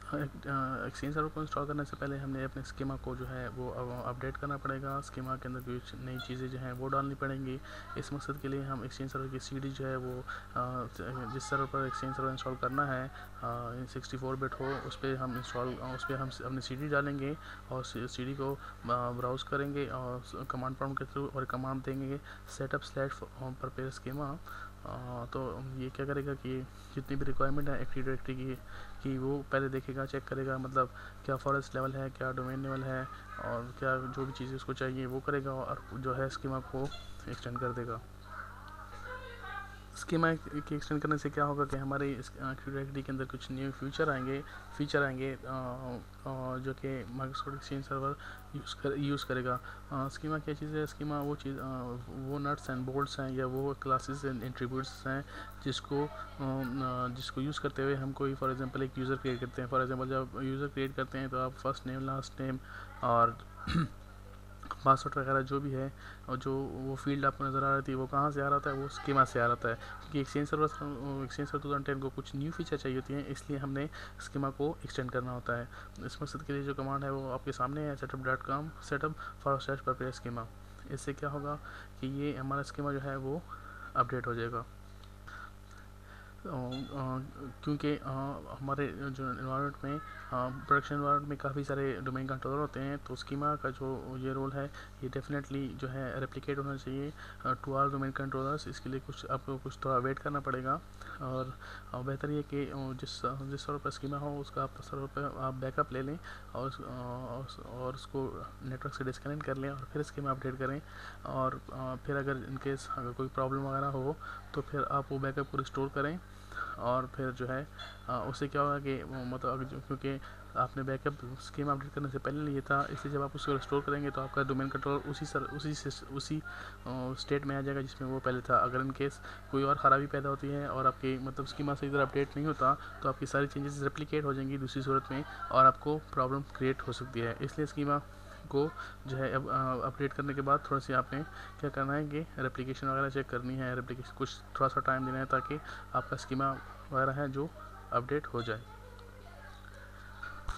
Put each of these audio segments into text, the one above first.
Exchange server को install करने से पहले हमने अपने स्कीमा को जो है वो अपडेट करना पड़ेगा। स्कीमा के अंदर कुछ नई चीज़ें जो हैं वो डालनी पड़ेंगी। इस मकसद के लिए हम एक्सचेंज सर्वर की सीडी जो है वो जिस सर्वर पर एक्सचेंज सर्वर इंस्टॉल करना है 64 बिट हो उस पर हम अपनी सीडी डालेंगे और सीडी को ब्राउज़ करेंगे और कमांड प्रॉम्प्ट के थ्रू और कमांड देंगे setup/prepare schema। तो ये क्या करेगा कि जितनी भी रिक्वायरमेंट है एक्टिव डायरेक्टरी की वो पहले देखेगा, चेक करेगा, मतलब क्या फॉरेस्ट लेवल है, क्या डोमेन लेवल है और क्या जो भी चीज़ें उसको चाहिए वो करेगा और जो है स्कीमा को एक्सटेंड कर देगा। स्कीमा की एक्सटेंड करने से क्या होगा कि हमारे एक्टिव डायरेक्टरी के अंदर कुछ न्यू फीचर आएंगे जो कि माइक्रोसॉफ्ट एक्सचेंज सर्वर यूज़ करेगा। स्कीमा क्या चीज़ है? स्कीमा वो नट्स एंड बोल्ट्स हैं या वो क्लासेस एंड एट्रीब्यूट्स हैं जिसको यूज़ करते हुए हम कोई फॉर एग्जांपल एक यूज़र क्रिएट करते हैं। फॉर एग्जांपल जब यूज़र क्रिएट करते हैं तो आप फर्स्ट नेम, लास्ट नेम और पासवर्ड वगैरह जो भी है और जो वो फील्ड आपको नज़र आ रही थी वो कहाँ से आ रहा था? वो स्कीमा से आ रहा है। क्योंकि एक्सचेंज सर्वर 2010 को कुछ न्यू फीचर चाहिए होती हैं, इसलिए हमने स्कीमा को एक्सटेंड करना होता है। इस मकसद के लिए जो कमांड है वो आपके सामने है, setup.com/prepare schema। इससे क्या होगा कि ये हमारा स्कीमा जो है वो अपडेट हो जाएगा। क्योंकि हमारे जो इन्वायरमेंट में प्रोडक्शन इन्वायरमेंट में काफ़ी सारे डोमेन कंट्रोलर होते हैं, तो स्कीमा का जो ये रोल है ये डेफिनेटली जो है रेप्लिकेट होना चाहिए टू ऑल डोमेन कंट्रोलर्स। इसके लिए आपको कुछ थोड़ा वेट करना पड़ेगा और बेहतर ये कि जिस सर्वर पर स्कीमा हो उसका आप सर्वर पर आप बैकअप ले लें और उसको नेटवर्क से डिस्कनेक्ट कर लें और फिर स्कीमा अपडेट करें। और फिर अगर इनकेस अगर कोई प्रॉब्लम वगैरह हो तो फिर आप वो बैकअप को रिस्टोर करें और फिर जो है उससे क्या होगा कि मतलब क्योंकि आपने बैकअप स्कीमा अपडेट करने से पहले लिया था, इसलिए जब आप उसको रिस्टोर करेंगे तो आपका डोमेन कंट्रोलर उसी स्टेट में आ जाएगा जिसमें वो पहले था। अगर इन केस कोई और ख़राबी पैदा होती है और आपकी मतलब स्कीमा से इधर अपडेट नहीं होता तो आपकी सारी चेंजेस रेप्लिकेट हो जाएंगी दूसरी सूरत में और आपको प्रॉब्लम क्रिएट हो सकती है। इसलिए स्कीमा को जो है अब अपडेट करने के बाद थोड़ा सी आपने क्या करना है कि रेप्लिकेशन वगैरह चेक करनी है, रेप्लिकेशन कुछ थोड़ा सा टाइम देना है ताकि आपका स्कीमा वगैरह है जो अपडेट हो जाए।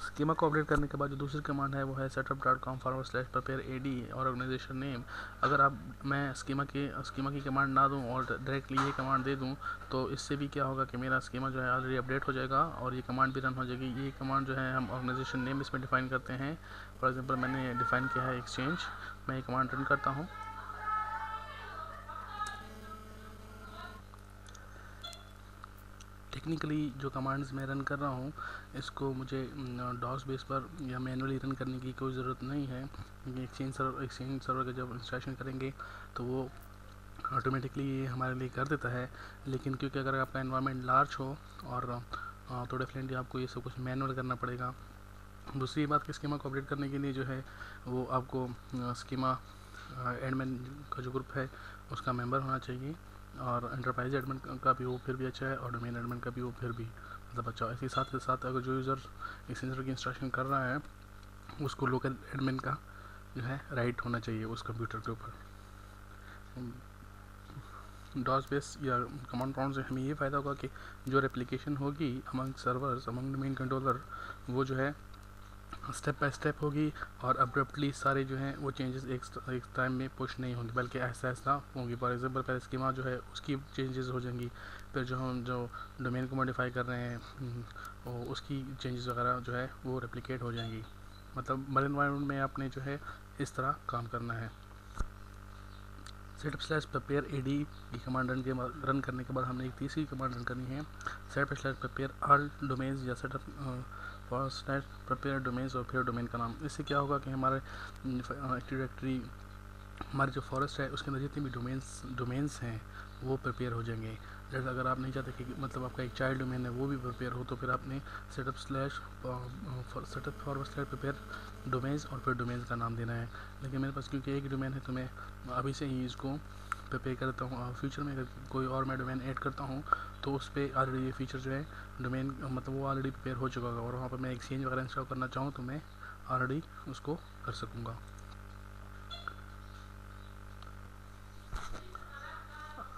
स्कीमा को अपडेट करने के बाद जो दूसरी कमांड है वो है setup.com/prepare AD और ऑर्गेनाइजेशन नेम। अगर मैं स्कीमा की कमांड ना दूं और डायरेक्टली ये कमांड दे दूं तो इससे भी क्या होगा कि मेरा स्कीमा जो है ऑलरेडी अपडेट हो जाएगा और ये कमांड भी रन हो जाएगी। ये कमांड जो है हम ऑर्गेनाइजेशन नेम इसमें डिफाइन करते हैं। फॉर एग्जांपल मैंने डिफाइन किया है एक्सचेंज, मैं ये कमांड रन करता हूँ। टेक्निकली जो कमांड्स मैं रन कर रहा हूँ इसको मुझे डॉस बेस पर या मैनुअली रन करने की कोई ज़रूरत नहीं है, क्योंकि एक्सचेंज सर्वर का जब इंस्टॉलेशन करेंगे तो वो ऑटोमेटिकली ये हमारे लिए कर देता है। लेकिन क्योंकि अगर आपका एनवायरनमेंट लार्ज हो और तो डेफिनेटली आपको ये सब कुछ मैनुअल करना पड़ेगा। दूसरी बात कि स्कीमा को अपडेट करने के लिए जो है वो आपको स्कीमा एडमिन का जो ग्रुप है उसका मेंबर होना चाहिए और एंटरप्राइज एडमिन का भी वो फिर भी अच्छा है और डोमेन एडमिन का भी वो फिर भी मतलब अच्छा है। इसी साथ के साथ अगर जो यूज़र एक्सचेंज सर्वर की इंस्टॉलेशन कर रहा है उसको लोकल एडमिन का जो है राइट होना चाहिए उस कंप्यूटर के ऊपर। डॉस बेस या कमांड प्रॉम्प्ट से हमें ये फ़ायदा होगा कि जो रेप्लिकेशन होगी among servers among domain controller वो जो है स्टेप बाय स्टेप होगी और अब्रप्टली सारे जो हैं वो चेंजेस एक टाइम में पुश नहीं होंगे बल्कि ऐसा होंगी। फॉर एग्जांपल पहले स्कीमा जो है उसकी चेंजेस हो जाएंगी, फिर जो हम जो डोमेन को मॉडिफाई कर रहे हैं उसकी चेंजेस वगैरह जो है वो रेप्लिकेट हो जाएंगी। मतलब बड़े एनवायरनमेंट में आपने जो है इस तरह काम करना है। setup/prepare AD की कमांड रन करने के बाद हमने एक तीसरी कमांड रन करनी है setup/prepare all domains या setup/prepare domains और फिर डोमेन का नाम। इससे क्या होगा कि हमारे एक्टिव डायरेक्टरी हमारी जो फॉरेस्ट है उसके अंदर जितनी भी डोमेन्स हैं वो प्रिपेयर हो जाएंगे। जैसे अगर आप नहीं चाहते कि मतलब आपका एक चाइल्ड डोमेन है वो भी प्रिपेयर हो तो फिर आपने setup/prepare डोमेन्स और फिर डोमेन्स का नाम देना है। लेकिन मेरे पास क्योंकि एक डोमेन है तो मैं अभी से ही इसको प्रिपेयर करता हूँ। फ्यूचर में अगर कोई और मैं डोमेन ऐड करता हूँ तो उस पर ऑलरेडी ये फीचर जो है डोमेन मतलब वो ऑलरेडी प्रिपेयर हो चुका होगा और वहाँ पर मैं एक्सचेंज वगैरह इंस्टॉल करना चाहूँ तो मैं ऑलरेडी उसको कर सकूँगा।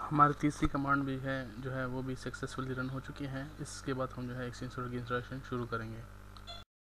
हमारी तीसरी कमांड भी है जो है वो भी सक्सेसफुली रन हो चुकी है। इसके बाद हम जो है एक्सचेंज सर्वर की इंस्टॉलेशन शुरू करेंगे।